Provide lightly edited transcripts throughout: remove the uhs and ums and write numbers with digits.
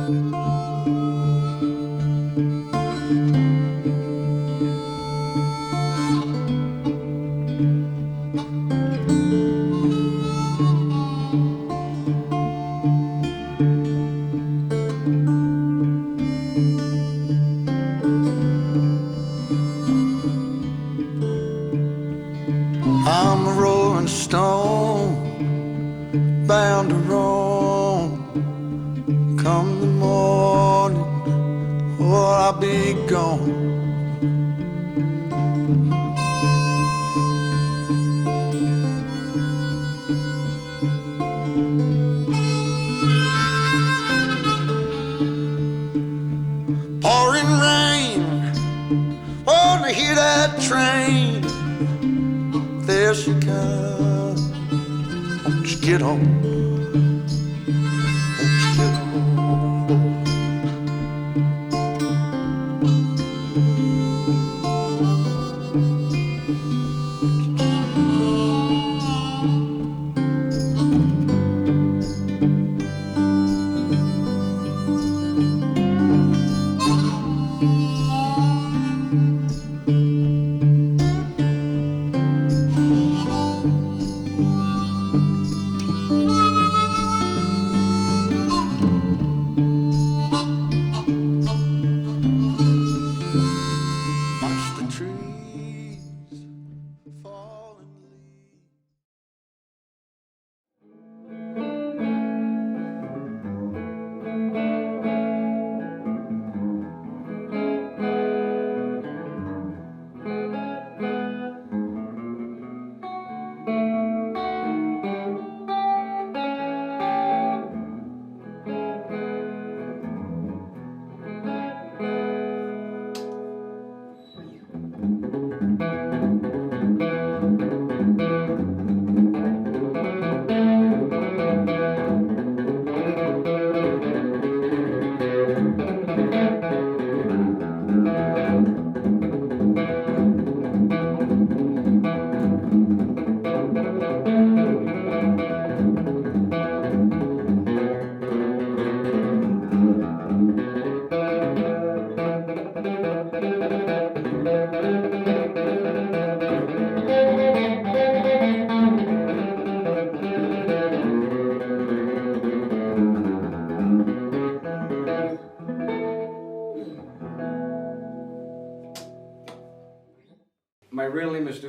I'm a rolling stone, bound to roam. Come the morning, or I'll be gone. Pouring rain, wanna hear that train. There she comes, won't you get on? Won't you get on board? My real name is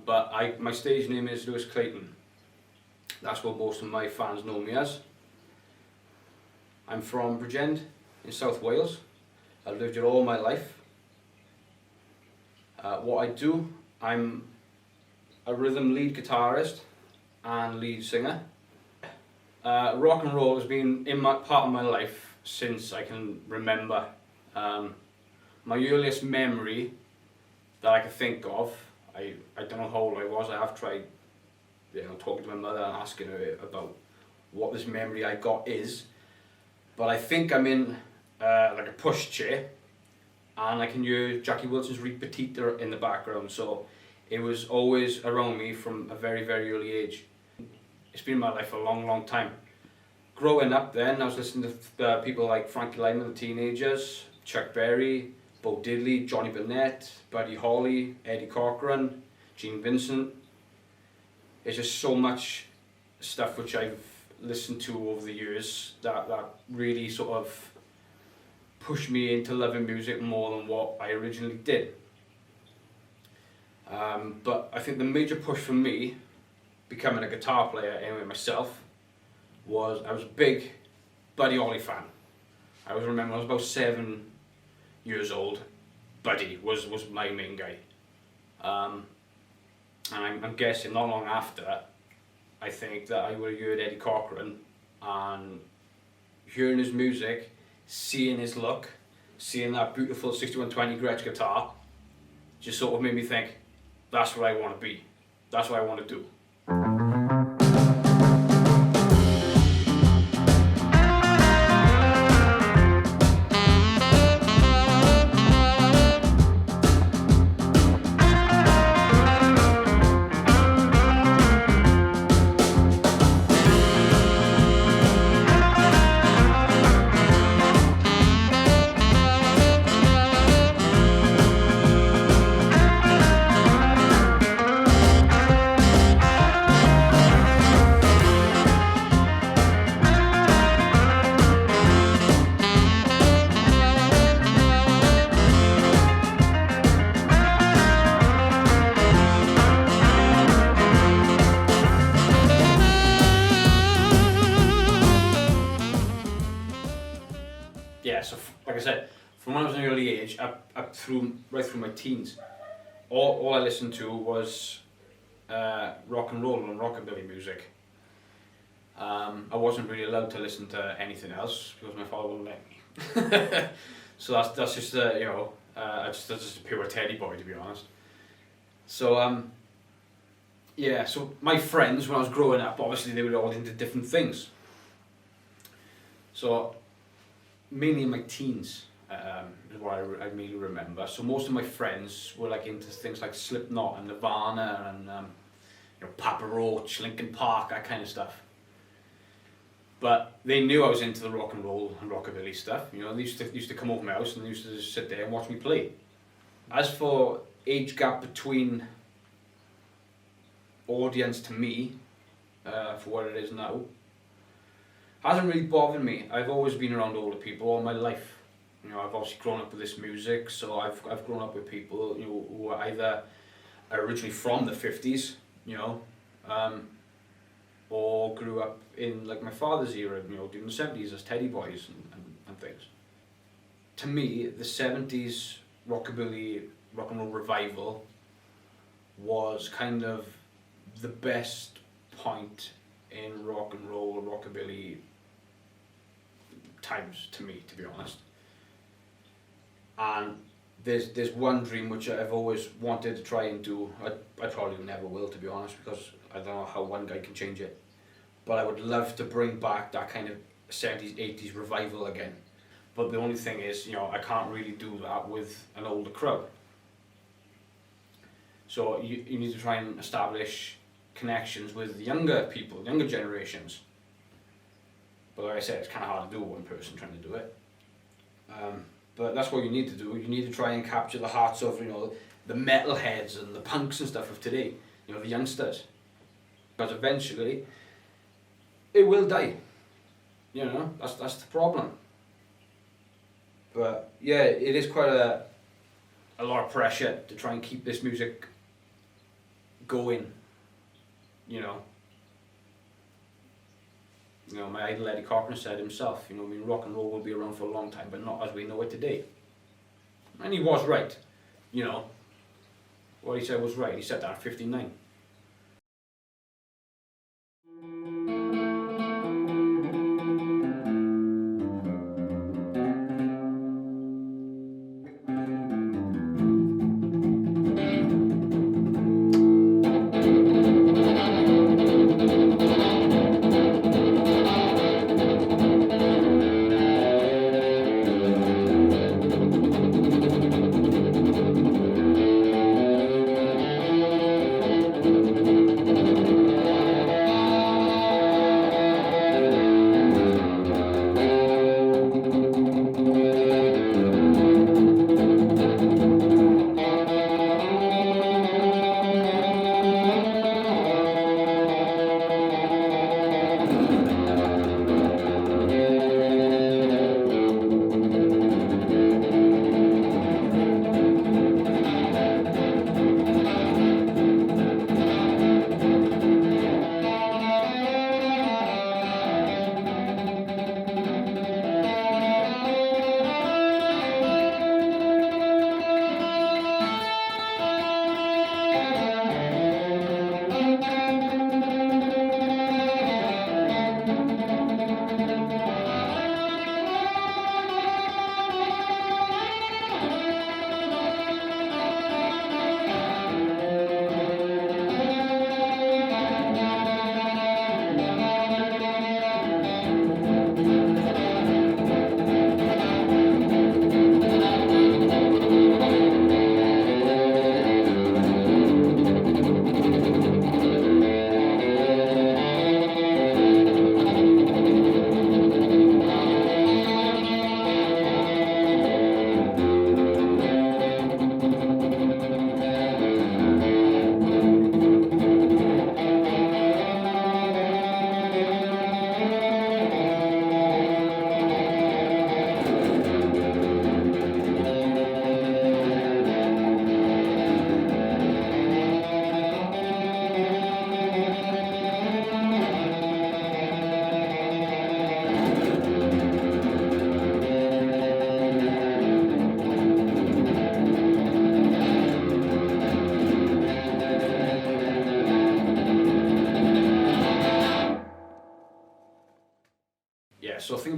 but my stage name is Clayton. That's what most of my fans know me as. I'm from Bridgend in South Wales. I've lived here all my life. What I do, I'm a rhythm lead guitarist and lead singer. Rock and roll has been in part of my life since I can remember. My earliest memory that I can think of, I don't know how old I was. I have tried, talking to my mother and asking her about what this memory I got is, but I think I'm in like a push chair, and I can hear Jackie Wilson's Reed Petita in the background, so it was always around me from a very, very early age. It's been in my life for a long, long time. Growing up then, I was listening to people like Frankie Lyman, the Teenagers, Chuck Berry, Bo Diddley, Johnny Burnett, Buddy Holly, Eddie Cochran, Gene Vincent. There's just so much stuff which I've listened to over the years that really sort of pushed me into loving music more than what I originally did. But I think the major push for me, becoming a guitar player anyway myself, was I was a big Buddy Holly fan. I always remember I was about 7 years old. Buddy was my main guy. And I'm guessing not long after, I think that I would have heard Eddie Cochran, and hearing his music, seeing his look, seeing that beautiful 6120 Gretsch guitar, just sort of made me think, that's what I want to be. That's what I want to do. yeah, so like I said, from when I was an early age up through right through my teens, all I listened to was rock and roll and rockabilly music. I wasn't really allowed to listen to anything else because my father wouldn't let me. So that's just that's just a pure Teddy boy, to be honest. So yeah, so my friends when I was growing up, obviously they were all into different things. So mainly in my teens is what I mainly remember. So most of my friends were like into things like Slipknot and Nirvana and Papa Roach, Linkin Park, that kind of stuff. But they knew I was into the rock and roll and rockabilly stuff. They used to come over my house and they used to just sit there and watch me play. As for age gap between audience to me, for what it is now, hasn't really bothered me. I've always been around older people all my life. I've obviously grown up with this music, so I've grown up with people who are either originally from the 50s, or grew up in like my father's era, during the 70s as Teddy boys and things. To me, the 70s rockabilly, rock and roll revival was kind of the best point in rock and roll, rockabilly times to me, to be honest. And there's one dream which I've always wanted to try and do. I probably never will, to be honest, because I don't know how one guy can change it. But I would love to bring back that kind of 70s, 80s revival again. But the only thing is, I can't really do that with an older crowd. So you need to try and establish connections with younger people, younger generations. But like I said, it's kind of hard to do with one person trying to do it. But that's what you need to do. You need to try and capture the hearts of, the metalheads and the punks and stuff of today, the youngsters. Because eventually, it will die. That's the problem. But yeah, it is quite a lot of pressure to try and keep this music going. My idol Eddie Cochran said himself, rock and roll will be around for a long time, but not as we know it today. And he was right. What he said was right. He said that at 59.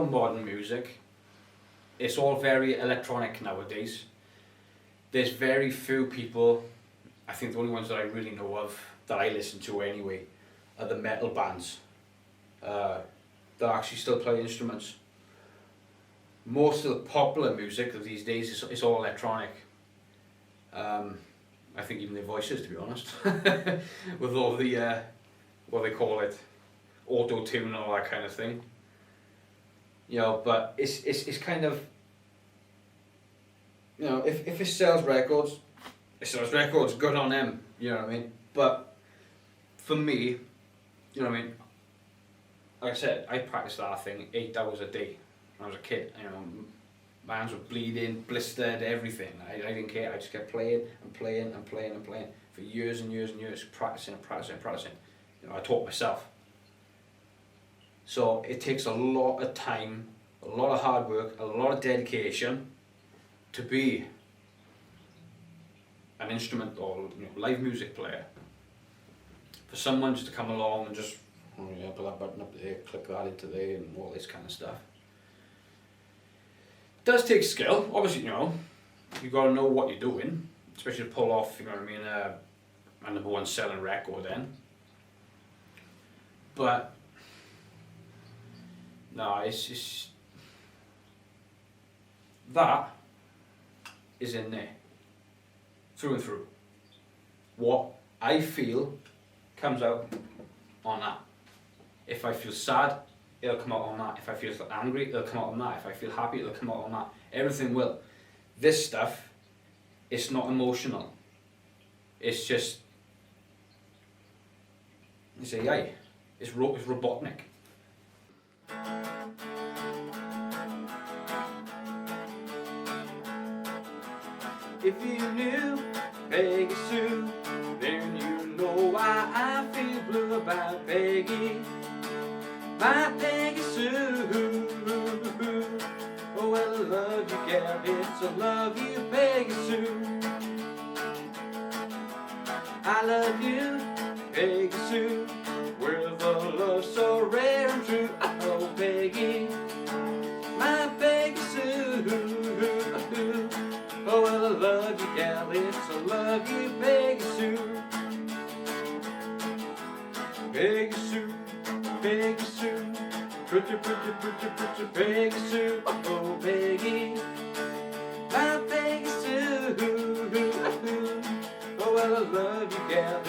about modern music, it's all very electronic nowadays. There's very few people, I think the only ones that I really know of, that I listen to anyway, are the metal bands that actually still play instruments. Most of the popular music of these days is all electronic. I think even their voices, to be honest, with all the, what they call it, auto-tune and all that kind of thing. You know, but it's kind of, you know, if it sells records, good on them, you know what I mean? But for me, you know what I mean, like I said, I practiced that thing 8 hours a day when I was a kid. You know, my hands were bleeding, blistered, everything. I didn't care. I just kept playing and playing and playing and playing for years and years and years, practicing and practicing and practicing. You know, I taught myself. So it takes a lot of time, a lot of hard work, a lot of dedication to be an instrument or, you know, live music player. For someone just to come along and just, oh yeah, put that button up there, click that into there, and all this kind of stuff. It does take skill, obviously. You know, you got to know what you're doing, especially to pull off, you know what I mean, a #1 selling record then. But no, it's just that is in there, through and through. What I feel comes out on that. If I feel sad, it'll come out on that. If I feel angry, it'll come out on that. If I feel happy, it'll come out on that. Everything will. This stuff, it's not emotional. It's just, it's AI. It's robotic. If you knew Peggy Sue, then you know why I feel blue about Peggy. My Peggy Sue. Oh, well, I love you, gal, it's I love you, Peggy Sue. I love you, Peggy Sue, with a love so rare and true. Oh, Peggy, my Peggy Sue. Oh, well, I love you, gal, it's I love you, Peggy Sue. Peggy Sue, Peggy Sue, pretty, Peggy Sue. Oh, Peggy, my Peggy Sue. Oh, well, I love you, gal,